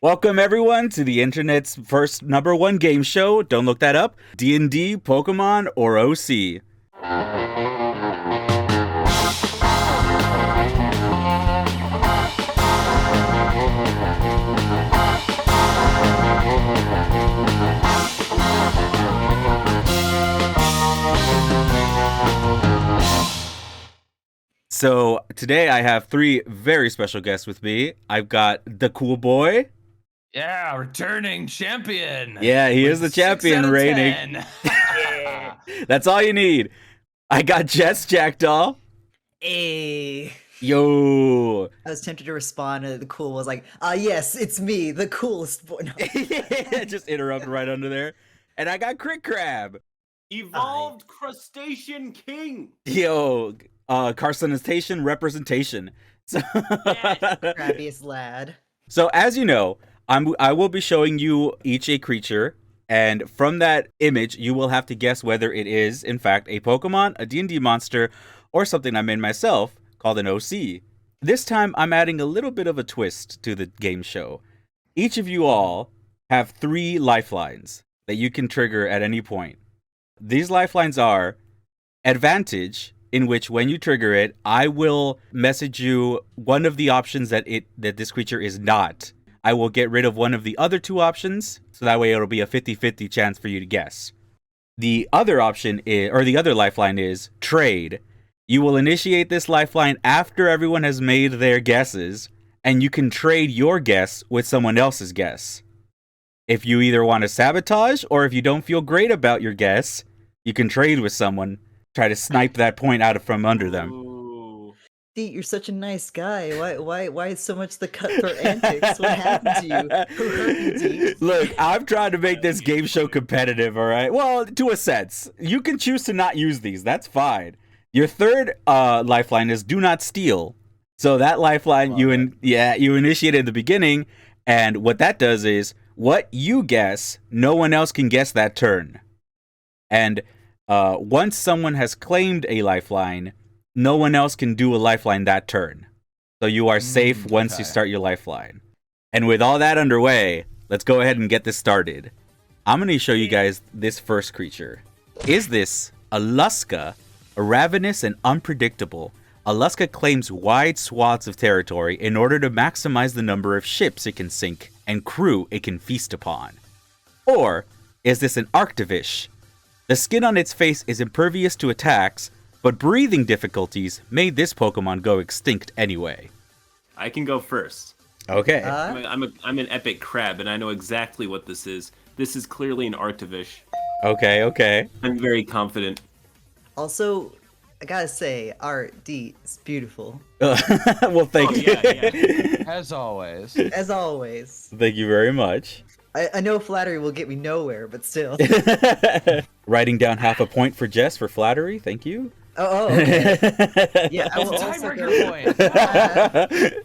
Welcome everyone to the internet's first #1 game show. Don't look that up. D&D, Pokemon, or OC. So today I have three very special guests with me. I've got the cool boy. Yeah, returning champion. Yeah, he is the champion, reigning. Yeah. That's all you need. I got Jess Jackdaw. Hey. Yo. I was tempted to respond, and the cool was like, yes, it's me, the coolest boy. No. Just interrupt right under there. And I got Crick Crab. Evolved Crustacean King. Yo, carcinization representation. So, Crabbiest lad. So as you know, I will be showing you each a creature, and from that image, you will have to guess whether it is, in fact, a Pokemon, a D&D monster, or something I made myself called an OC. This time, I'm adding a little bit of a twist to the game show. Each of you all have 3 lifelines that you can trigger at any point. These lifelines are Advantage, in which when you trigger it, I will message you one of the options that this creature is not. I will get rid of one of the other 2 options, so that way it'll be a 50-50 chance for you to guess. The other option is, or the other lifeline is Trade. You will initiate this lifeline after everyone has made their guesses, and you can trade your guess with someone else's guess. If you either want to sabotage, or if you don't feel great about your guess, you can trade with someone, try to snipe that point out from under them. Ooh. Dee, you're such a nice guy. Why so much the cutthroat antics? What happened to you? Who hurt you, Dee? Look, I'm trying to make this game show competitive, all right? Well, to a sense. You can choose to not use these. That's fine. Your third lifeline is Do Not Steal. So that lifeline you initiated at the beginning, and what that does is what you guess, no one else can guess that turn. And once someone has claimed a lifeline, no one else can do a lifeline that turn. So you are safe once you start your lifeline. And with all that underway, let's go ahead and get this started. I'm going to show you guys this first creature. Is this a Luska? A ravenous and unpredictable, a Luska claims wide swaths of territory in order to maximize the number of ships it can sink and crew it can feast upon. Or is this an Arctivish? The skin on its face is impervious to attacks, but breathing difficulties made this Pokemon go extinct anyway. I can go first. Okay. I'm an epic crab, and I know exactly what this is. This is clearly an Arctivish. Okay. I'm very confident. Also, I gotta say, art, Dee, is beautiful. Well, thank you. Yeah. As always. As always. Thank you very much. I know flattery will get me nowhere, but still. Writing down half a point for Jess for flattery. Thank you. Oh, okay. Yeah, I will also Tiebreaker go. point.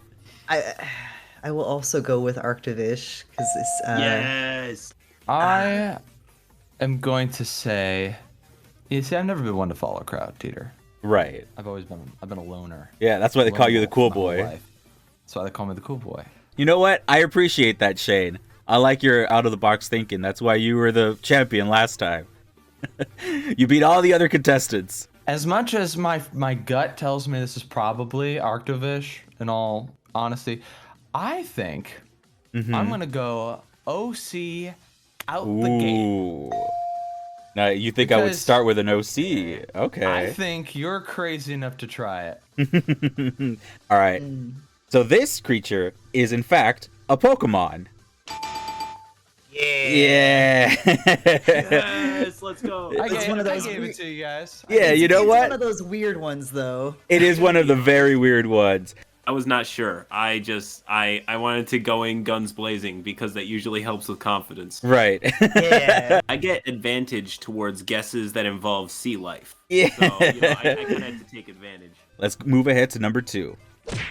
I will also go with Arctivish because it's. Yes. I am going to say. You see, I've never been one to follow a crowd, Ditter. Right. I've been a loner. Yeah, that's why they call you the Lone cool wolf my whole boy. life. That's why they call me the cool boy. You know what? I appreciate that, Shane. I like your out-of-the-box thinking. That's why you were the champion last time. You beat all the other contestants. As much as my gut tells me this is probably Arctivish, in all honesty, I think I'm going to go OC out the gate. Ooh. Now, you think I would Because start with an OC. Okay. I think you're crazy enough to try it. All right. So this creature is, in fact, a Pokemon. Yeah. Yes, let's go. I It's gave, one of I those gave weird- it to you guys. Yeah, you know It's what? one of those weird ones, though. It is one of the very weird ones. I was not sure. I wanted to go in guns blazing because that usually helps with confidence. Right. Yeah. I get advantage towards guesses that involve sea life. Yeah. So, I kind of had to take advantage. Let's move ahead to number 2.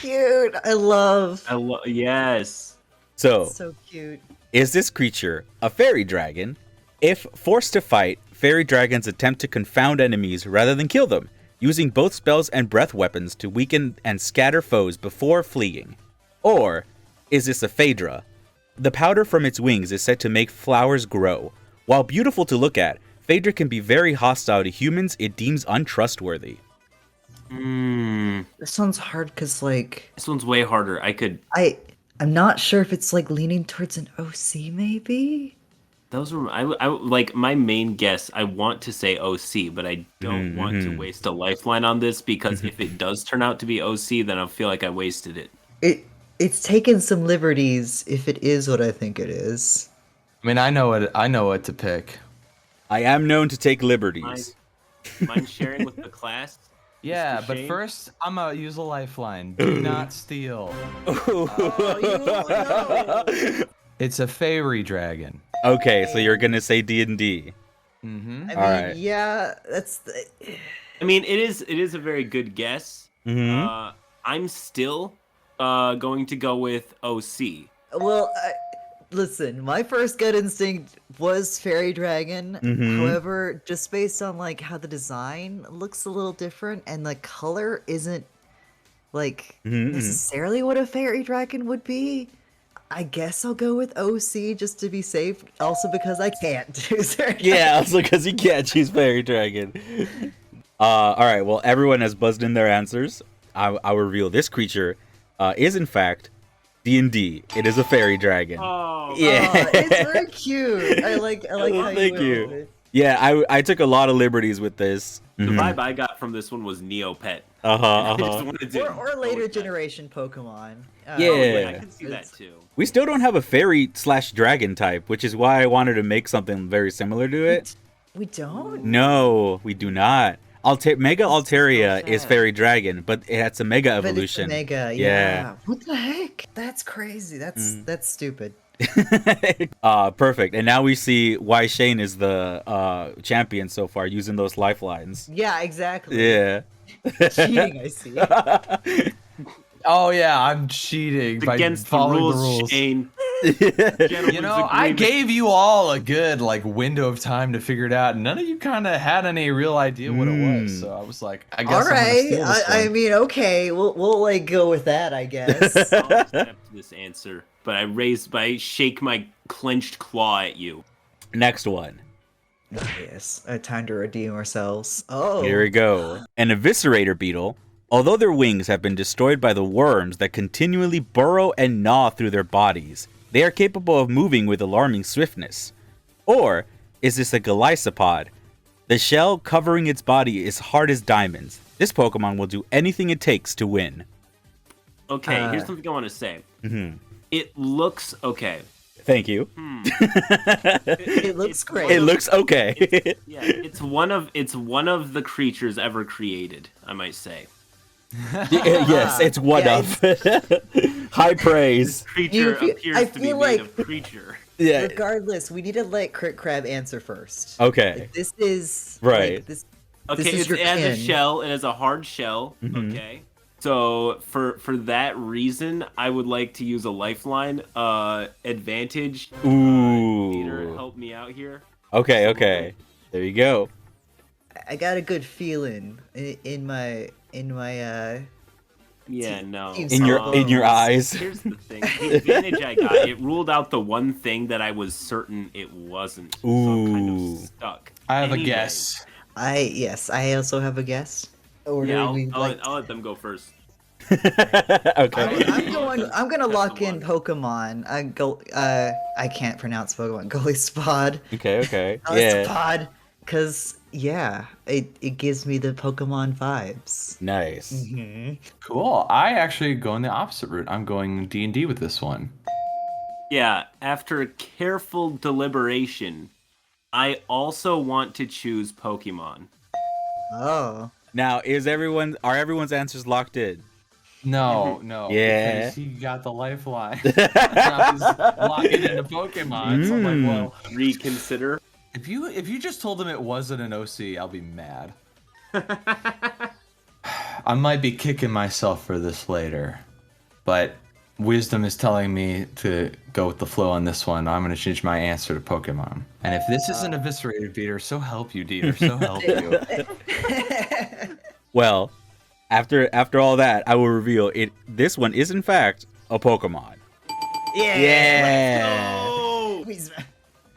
Cute. I love. Yes. So, So cute. is this creature a fairy dragon? If forced to fight, fairy dragons attempt to confound enemies rather than kill them, using both spells and breath weapons to weaken and scatter foes before fleeing. Or is this a Phaedra? The powder from its wings is said to make flowers grow. While beautiful to look at, Phaedra can be very hostile to humans it deems untrustworthy. This one's hard because, like, This one's way harder. I'm not sure if it's like leaning towards an OC, maybe. Those were I like my main guess. I want to say OC, but I don't want to waste a lifeline on this because if it does turn out to be OC, then I'll feel like I wasted it. It's taken some liberties if it is what I think it is. I mean, I know what to pick. I am known to take liberties. Mind sharing with the class? Yeah, Mr. but Shane? first, I'm gonna use a lifeline. Do not steal. It's a fairy dragon. Okay, so you're gonna say D&D. I mean, Alright. yeah, that's I mean, it is a very good guess. I'm still going to go with OC. well. Listen, my first gut instinct was fairy dragon. However, just based on like how the design looks a little different and the color isn't like necessarily what a fairy dragon would be, I guess I'll go with OC just to be safe. Also because I can't choose fairy dragon. Yeah, also because you can't choose fairy dragon. All right, well, everyone has buzzed in their answers. I'll reveal this creature is in fact D&D. It is a fairy dragon. Oh, Yeah. It's very cute. I like how Thank went you. with it. Yeah, I took a lot of liberties with this. the vibe I got from this one was Neopet. Uh-huh, I just wanted to Or go later with that. generation Pokemon. Yeah. Yeah, I can see that It's- too. We still don't have a fairy/dragon type, which is why I wanted to make something very similar to it. We don't? No, we do not. Mega Altaria is sad. fairy dragon, but it's a mega But it's a evolution. Mega, yeah. What the heck? That's crazy. That's stupid. Perfect. And now we see why Shane is the champion so far, using those lifelines. Yeah, exactly. Yeah. Cheating, I see. Oh yeah, I'm cheating It's by against the following rules, the rules. Shane. You know, I gave you all a good like window of time to figure it out. And none of you kind of had any real idea what it was. So I was like, I guess All I'm gonna right. steal this I one. mean, okay. We'll like go with that, I guess. I'll accept this answer, but I shake my clenched claw at you. Next one. Yes. Time to redeem ourselves. Oh. Here we go. An eviscerator beetle. Although their wings have been destroyed by the worms that continually burrow and gnaw through their bodies, they are capable of moving with alarming swiftness. Or is this a Golisopod? The shell covering its body is hard as diamonds. This Pokemon will do anything it takes to win. Okay, here's something I want to say. Mm-hmm. It looks okay. Thank you. It looks great. It looks okay. It's one of the creatures ever created, I might say. Yes, it's one Yeah, of. High praise. Creature You- appears I to be feel made like- of creature. Yeah. Regardless, we need to let Crit Crab answer first. Okay. Like, this is Right. Like, this Okay, is it your has a kin. shell. It has a hard shell. Okay. So for that reason, I would like to use a lifeline advantage. Ooh. Peter, help me out here. Okay. There you go. I got a good feeling in my Yeah, no. In In your eyes. Here's the thing. The advantage I got, it ruled out the one thing that I was certain it wasn't. So I'm kind Ooh. of stuck. I have a Anyway, guess. I also have a guess. Or Yeah, do we, I'll let them go first. Okay. I'm gonna That's lock the in one. Pokemon. I can't pronounce Pokemon. Golisopod. Okay. Yeah. Golisopod. Cause yeah, it gives me the Pokemon vibes. Nice. Cool. I actually going the opposite route. I'm going D&D with this one. Yeah, after careful deliberation, I also want to choose Pokemon. Oh. Now, are everyone's answers locked in? No. Yeah. Because he got the lifeline. Now he's locking into Pokemon. So I'm like, well, Reconsider. if you just told him it wasn't an OC, I'll be mad. I might be kicking myself for this later, but wisdom is telling me to go with the flow on this one. I'm going to change my answer to Pokemon. And if this isn't eviscerated, Dieter, so help you, Dieter. So help you. Well, after all that, I will reveal it. This one is in fact a Pokemon. Yeah.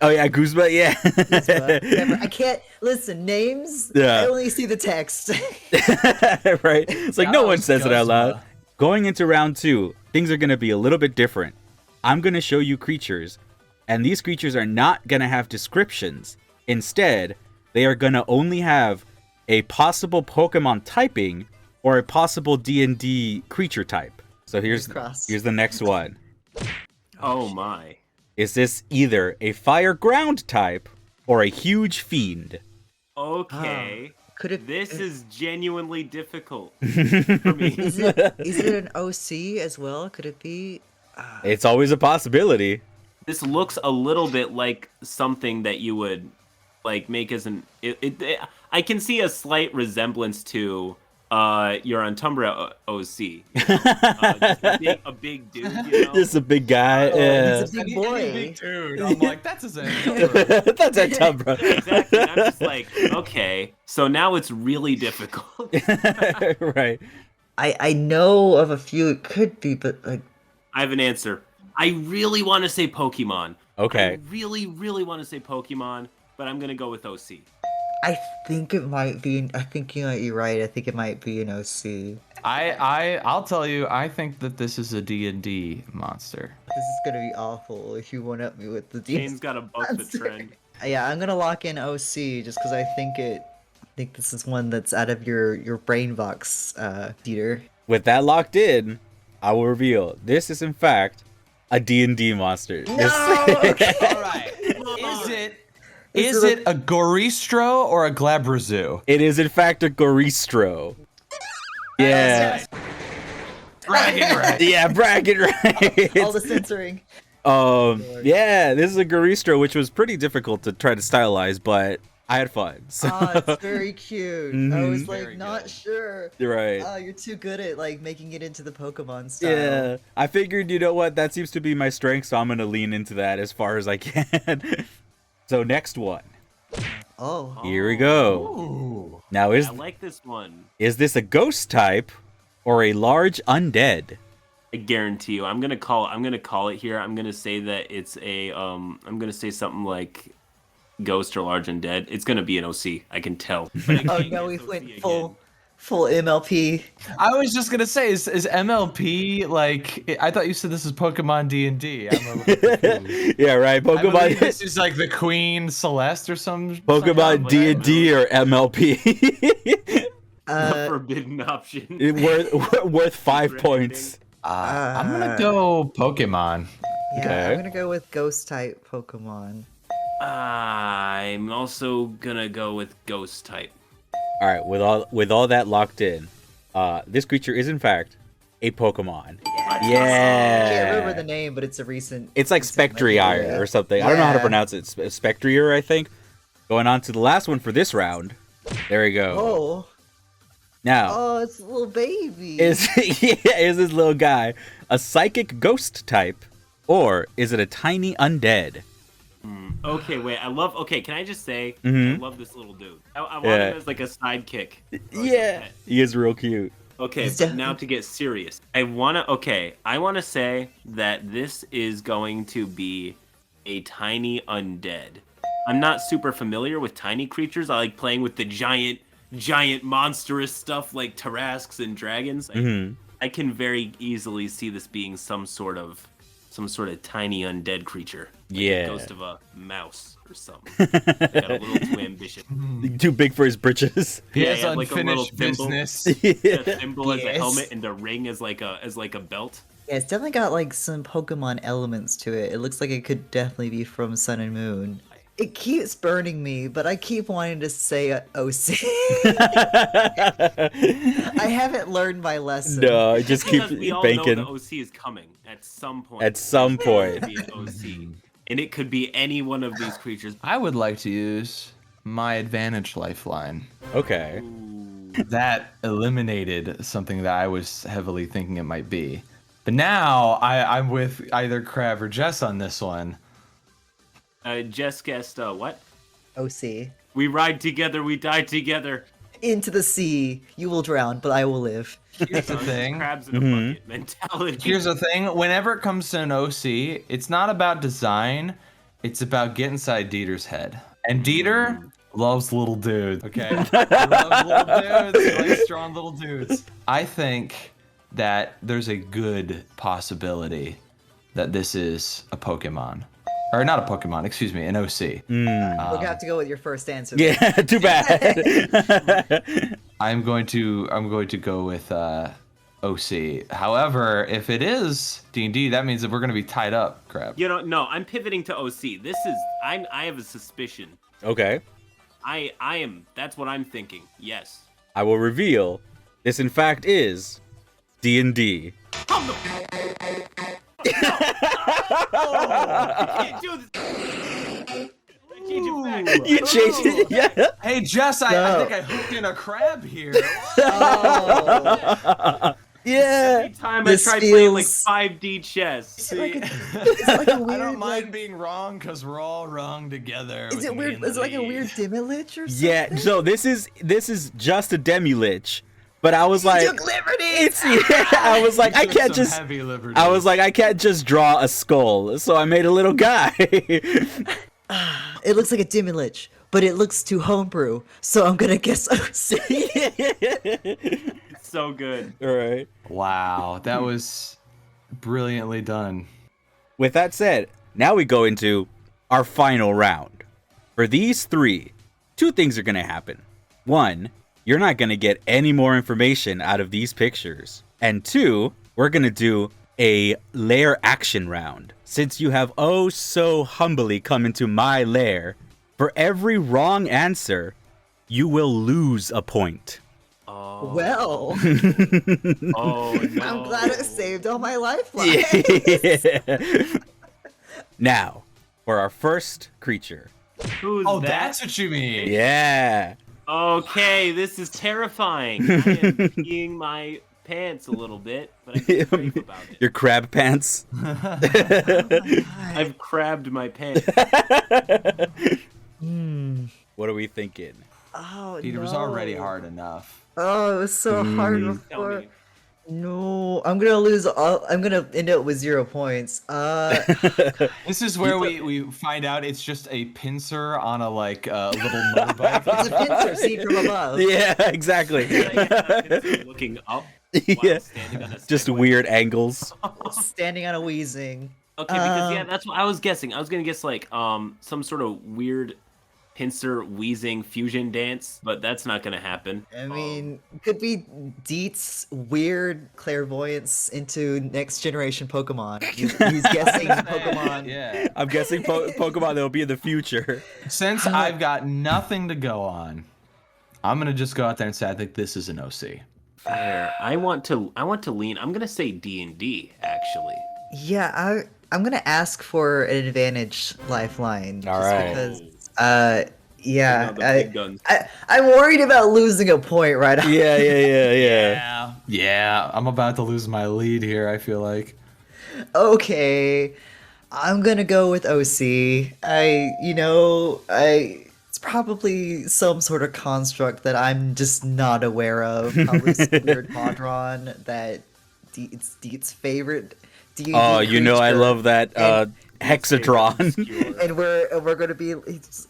Oh yeah, Guzma. Yeah. Whatever. I can't listen names. Yeah. I only see the text. Right. It's like no one says it out loud. Guzma. Going into round 2, things are gonna be a little bit different. I'm gonna show you creatures, and these creatures are not gonna have descriptions. Instead, they are gonna only have a possible Pokemon typing or a possible D&D creature type. So here's the next one. Oh my. Is this either a fire ground type or a huge fiend? Okay. Could it? This is genuinely difficult for me. Is it an OC as well? Could it be? It's always a possibility. This looks a little bit like something that you would like make as an. I can see a slight resemblance to your Antumbra OC. Just a big dude, you know? Just a big guy. Yeah. He's a big boy. Big dude. I'm like, that's his name. That's a tough, bro. Exactly. And I'm just like, okay, so now it's really difficult. Right. I know of a few it could be, but like I have an answer. I really want to say Pokemon. Okay. I really, really want to say Pokemon, but I'm gonna go with OC. I think it might be. I think you might be right. I think it might be an OC. I'll tell you, I think that this is a D&D monster. This is gonna be awful if you one up me with the Shane's got a buck the trend. Yeah, I'm gonna lock in OC just because I think this is one that's out of your brain box, Dieter. With that locked in, I will reveal this is in fact a D&D monster. No! All right. Is it a Goristro or a Glabrazoo? It is in fact a Goristro. Yeah. Bragging right. Yeah, bragging right. All the censoring. Yeah, this is a Goristro, which was pretty difficult to try to stylize, but I had fun. So. Oh, it's very cute. I was like Very not good. sure. You're right. Oh, you're too good at like making it into the Pokemon style. Yeah, I figured, you know what, that seems to be my strength, so I'm gonna lean into that as far as I can. So next one. Oh. Here we go. Ooh. Now I like this one. is this a ghost type or a large undead? I guarantee you. I'm gonna call it here. I'm gonna say that it's a I'm gonna say something like Ghost or Large Undead. It's gonna be an OC. I can tell. But I Oh can't no, we guess went OC full MLP. I was just gonna say, is MLP like? I thought you said this is Pokemon D&D. I'm a little confused. Yeah, right. I believe Pokemon this is like the Queen Celeste or some. Pokemon D&D or MLP. The forbidden option. worth 5 points. I'm gonna go Pokemon. Yeah, Okay. I'm gonna go with Ghost type Pokemon. I'm also gonna go with Ghost type. All right, with all that locked in, this creature is in fact a Pokemon. I can't Yeah. remember the name, but it's a recent. It's like recent Spectrier memory. or something. I don't know how to Yeah. pronounce it. Spectrier, I think. Going on to the last one for this round. There we go. Oh, Now, oh, it's a little baby. is this little guy a psychic ghost type, or is it a tiny undead? Okay, wait. Okay, can I just say Mhm. I love this little dude. I want Yeah. him as like a sidekick. or like a Yeah, pet. he is real cute. Okay, He's but definitely- now to get serious. I wanna say that this is going to be a tiny undead. I'm not super familiar with tiny creatures. I like playing with the giant monstrous stuff like Tarrasques and dragons. I can very easily see this being some sort of tiny undead creature. Like Yeah. a ghost of a mouse or something. I got a little too ambitious. Too big for his britches. He Yeah, has he had, like, a little unfinished thimble. business. A thimble as a Yes. helmet and a ring as like a belt. Yeah, it's definitely got like some Pokemon elements to it. It looks like it could definitely be from Sun and Moon. It keeps burning me, but I keep wanting to say OC. I haven't learned my lesson. No, I just keep Because we all banking. know the OC is coming at some point. At some It's point. going to be an OC. And it could be any one of these creatures. I would like to use my advantage lifeline. Okay. That eliminated something that I was heavily thinking it might be. But now I'm with either Krav or Jess on this one. Jess guessed what? OC. We ride together, we die together. Into the sea, you will drown, but I will live. Here's the thing. Crabs in a bucket mentality. Here's the thing. Whenever it comes to an OC, it's not about design. It's about getting inside Dieter's head. And Dieter loves little dudes, okay? He loves little dudes. He likes strong little dudes. I think that there's a good possibility that this is a Pokemon. Or not a Pokemon, excuse me, an OC. We're gonna have to go with your first answer. Yeah, too bad. I'm going to go with OC. However, if it is D&D, that means that we're gonna be tied up, Crab. You know, no, I'm pivoting to OC. This is I have a suspicion. Okay. I am. That's what I'm thinking. Yes. I will reveal this in fact is D&D. You can't do this. Change it back. You changed it, yeah. Hey Jess, I No. think I hooked in a crab here. Oh. Yeah. Every time This I try playing like feels- 5D chess. Is it like a, is it like a I weird, don't mind like, being wrong because we're all wrong together. is with it me weird? in the Is it like a lead. weird Demilich or something? Yeah, so this is just a Demi-Lich. But I was like, Took liberties! it's yeah. I was like, I Took can't some just. heavy liberties. I was like, I can't just draw a skull, so I made a little guy. It looks like a Demilich, but it looks too homebrew, so I'm gonna guess OC. It's so good. All right. wow, that was brilliantly done. With that said, now we go into our final round. For these three, two things are gonna happen. One, you're not gonna get any more information out of these pictures. And two, we're gonna do a lair action round. Since you have oh so humbly come into my lair, for every wrong answer, you will lose a point. Oh. Well, Oh no. I'm glad I saved all my lifelines. Now, for our first creature. Who's Oh, that? that's what you mean. Yeah. Okay, this is terrifying. I am peeing my pants a little bit, but I'm brave about it. Your crab pants. I've crabbed my pants. What are we thinking? Oh, It no. was already hard enough. Oh, it was so hard Tell before. me. No, I'm gonna lose all. I'm gonna end up with 0 points. This is where we find out it's just a pincer on a like little motorbike. It's a pincer seen from above. Yeah, exactly. Looking up Yeah. while standing on a Just Segway. weird angles. Standing on a wheezing. Okay, because yeah, that's what I was guessing. I was gonna guess like some sort of weird pincer wheezing fusion dance, but that's not gonna happen. I mean, could be Deet's weird clairvoyance into next generation Pokemon. He's guessing Pokemon. Yeah. I'm guessing Pokemon that will be in the future. Since I've got nothing to go on, I'm gonna just go out there and say I think this is an OC. Fair. I want to lean. I'm gonna say D&D actually. Yeah, I'm gonna ask for an advantage lifeline. All just right. Because, Bring out the big guns. I'm worried about losing a point right off. Yeah. Yeah, I'm about to lose my lead here, I feel like. Okay, I'm gonna go with OC. It's probably some sort of construct that I'm just not aware of. Probably some weird Modron that it's Deet's favorite D&D Oh, you know I creature. love that And- Hexatron. And we're gonna be.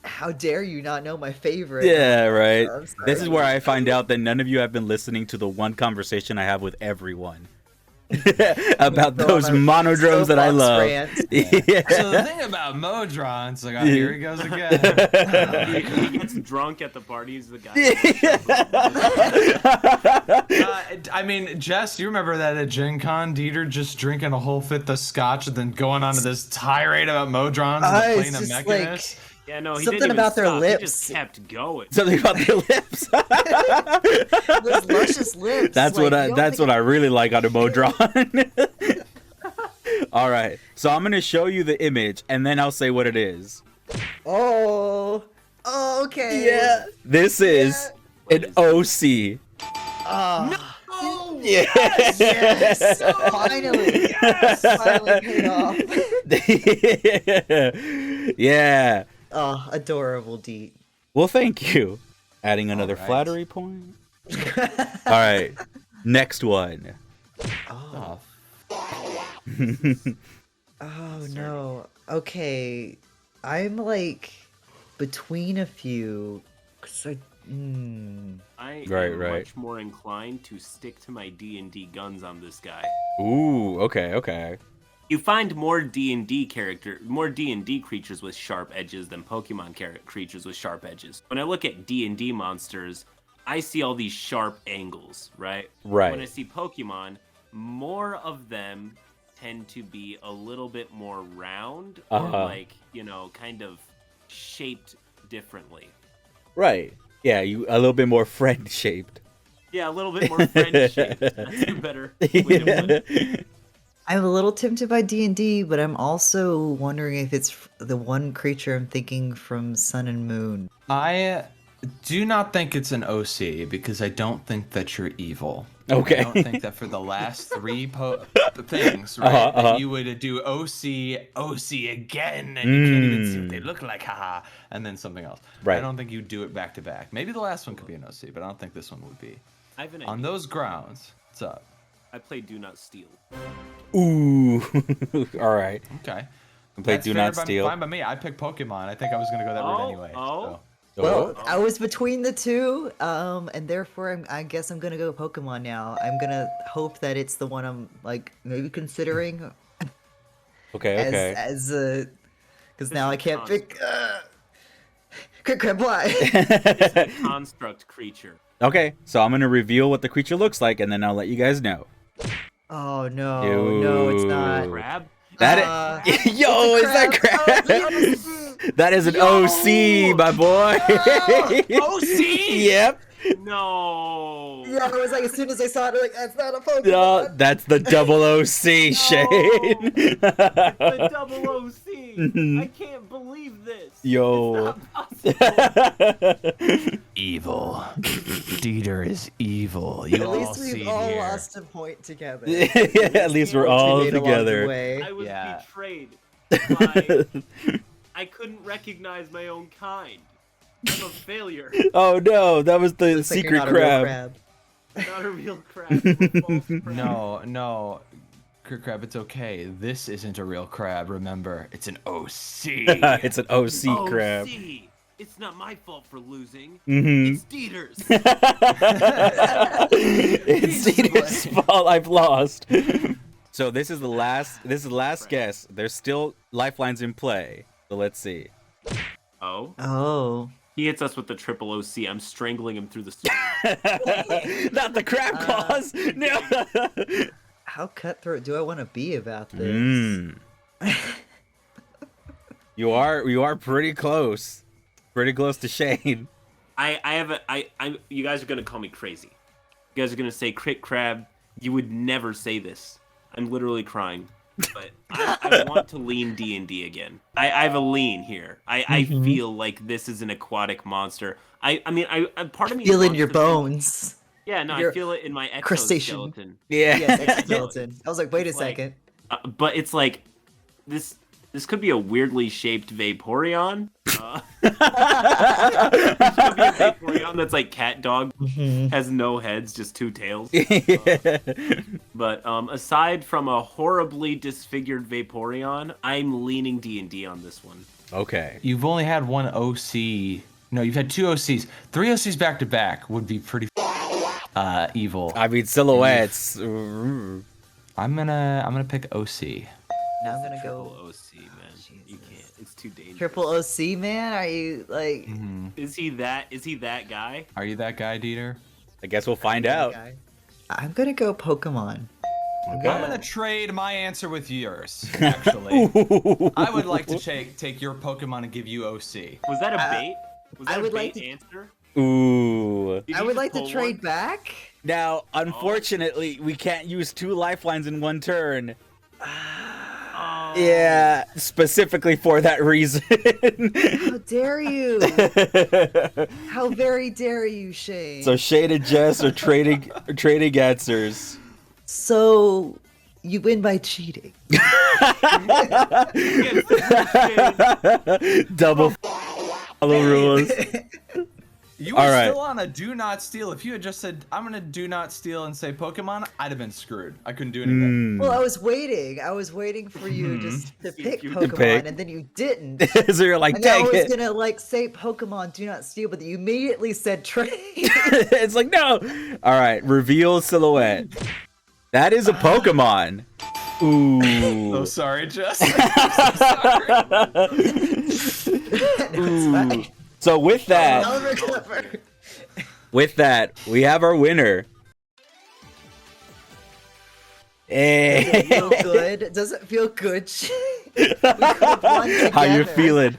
How dare you not know my favorite? Yeah, right. I'm sorry. This is where I find out that none of you have been listening to the one conversation I have with everyone about Go those on a monodromes that I soapbox love. rant. Yeah. So the thing about Modron's, like, oh, here he goes again. He gets drunk at the parties. The guy. I mean, Jess, you remember that at Gen Con, Dieter just drinking a whole fifth of scotch and then going on to this tirade about Modrons and the It's plane of just Mechanist? Yeah, no, he Something didn't even about their stop. He lips. just kept going. Something about their lips. Those luscious lips. That's like, what I really like on a Modron. All right, so I'm gonna show you the image and then I'll say what it is. Oh, okay. This is an OC. Oh, Yeah. yes. Finally. Yes. Finally paid off. Yeah. Oh, adorable Deet. Well, thank you. Adding another right. flattery point. All right, next one. Oh, Oh no. Okay. I'm like between a few. 'Cause I Right, am right. much more inclined to stick to my D&D guns on this guy. Ooh, okay. You find more D&D creatures with sharp edges than Pokemon creatures with sharp edges. When I look at D&D monsters, I see all these sharp angles, right? Right. When I see Pokemon, more of them tend to be a little bit more round or like, kind of shaped differently. Right. Yeah, you a little bit more friend shaped. Yeah, a little bit more friend shaped. That's a better way to put it. I'm a little tempted by D&D, but I'm also wondering if it's the one creature I'm thinking from Sun and Moon. I do not think it's an OC because I don't think that you're evil. Okay. I don't think that for the last three things, right, that you would do OC again, and you can't even see what they look like, haha, and then something else. Right. I don't think you do it back to back. Maybe the last one could be an OC, but I don't think this one would be. I have an On idea. those grounds, what's up? I play Do Not Steal. Ooh. All right. Okay. Play That's Do fair, Not Steal. Fine by me. I picked Pokemon. I think I was gonna go that route anyway. So. Well, I was between the two, and therefore I guess I'm gonna go Pokemon now. I'm gonna hope that it's the one I'm like maybe considering Okay. as because now I can't pick. Quick crap, why? It's a construct creature. Okay, so I'm gonna reveal what the creature looks like, and then I'll let you guys know. Oh no, it's not. Crab? That is, yo, is that crab? That is an OC, my boy. OC? Yep. No. Yeah, I was like, as soon as I saw it, like, that's not a Pokemon. No, that's the double OC, Shane. The double OC. I can't believe this. Yo. It's not possible. Evil. Dieter is evil. You At all least see we've all here. lost a point together. At least we're all We made along the together. way. I was Yeah. betrayed by... I couldn't recognize my own kind. I'm a failure. Oh no, that was the Looks like you're secret not a real crab. Not a real crab. I'm a false crab. No, Crab, it's okay. This isn't a real crab. Remember, it's an OC. It's an OC crab. OC. It's not my fault for losing. Mm-hmm. It's Dieter's. It's Dieter's fault I've lost. So this is the last guess. There's still lifelines in play. So let's see. Oh. Oh. He hits us with the triple OC. I'm strangling him through the sword. Not the crab claws. No. How cutthroat do I want to be about this? Mm. You are pretty close. Pretty close to Shane. You guys are gonna call me crazy. You guys are gonna say, Crit Crab, you would never say this. I'm literally crying. But I want to lean D&D again. I have a lean here. I feel like this is an aquatic monster. I mean, part of me Feel in wants your to bones. Yeah, no, Your I feel it in my crustacean. exoskeleton. Yeah. Yes, exoskeleton. I was like, wait a It's like- second. But it's like this could be a weirdly shaped Vaporeon. This could be a Vaporeon that's like cat dog, has no heads, just two tails. But aside from a horribly disfigured Vaporeon, I'm leaning D&D on this one. Okay. You've only had one OC. No, you've had two OCs. Three OCs back to back would be pretty evil. I mean silhouettes. I'm gonna pick OC. Now I'm gonna Triple go OC, man. You can't. It's too dangerous. triple OC, man. Are you like? Is he that guy? Are you that guy, Dieter? I guess we'll find out. guy? I'm gonna go Pokemon. I'm gonna trade my answer with yours. Actually, I would like to take your Pokemon and give you OC. Was that a bait? Was that I a would bait like to- answer? Ooh. Did I you would just like to pull trade one? back. Now, unfortunately, we can't use two lifelines in one turn. Oh. Yeah, specifically for that reason. How dare you? How very dare you, Shane? So Shane and Jess are trading answers. So you win by cheating. Double follow rules. You were All right. still on a do not steal. If you had just said, I'm going to do not steal and say Pokemon, I'd have been screwed. I couldn't do anything. Well, I was waiting for you just to See pick if you Pokemon, pick. and then you didn't. So you're like, And I dang was it. gonna like say Pokemon do not steal, but you immediately said trade. It's like, no. All right, reveal silhouette. That is a Pokemon. Ooh. So sorry, Jess. I'm so sorry. Ooh. So with that, I'll recover. we have our winner. Does it feel Hey. good? Does it feel good? Shane? We could've won How you together. feeling?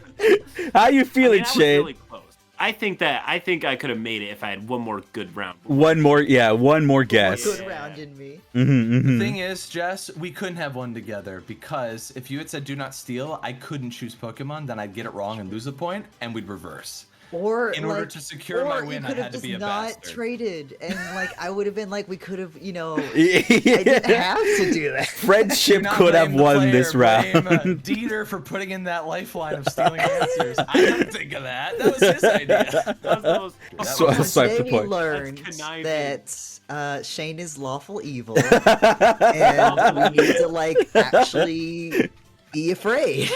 How you I feeling, mean, I was Shane? really close. I think I could have made it if I had one more good round. One more guess. Good round in me. The thing is, Jess, we couldn't have one together because if you had said do not steal, I couldn't choose Pokemon, then I'd get it wrong and lose a point, and we'd reverse. Or In order like, to secure or my you win, I could have had to just be a not bastard. traded, and like I would have been like, we could have, I Yeah. didn't have to do that. Friendship Do not could have blame the won player, this round. blame, Dieter for putting in that lifeline of stealing answers. I didn't think of that. That was his idea. That was the most- So- So swipe the today we point. learned That's conniving. that Shane is lawful evil, and we need to like actually be afraid.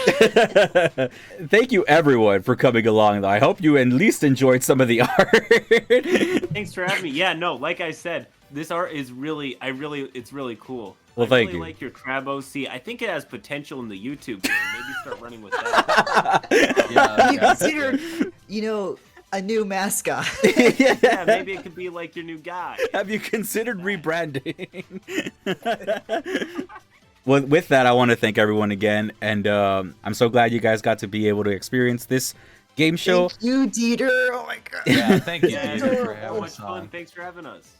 Thank you everyone for coming along though. I hope you at least enjoyed some of the art. Thanks for having me. Yeah, no, like I said, this art is really, it's really cool. Well, I thank really you. like your Crab OC. I think it has potential in the YouTube game. Maybe start running with that. Yeah, You consider, a new mascot. Yeah, maybe it could be like your new guy. Have you considered rebranding? Well, with that, I want to thank everyone again, and I'm so glad you guys got to be able to experience this game show. Thank you, Dieter. Oh my god. Yeah, thank you, Yeah, Dieter, for so having much us fun. on. Thanks for having us.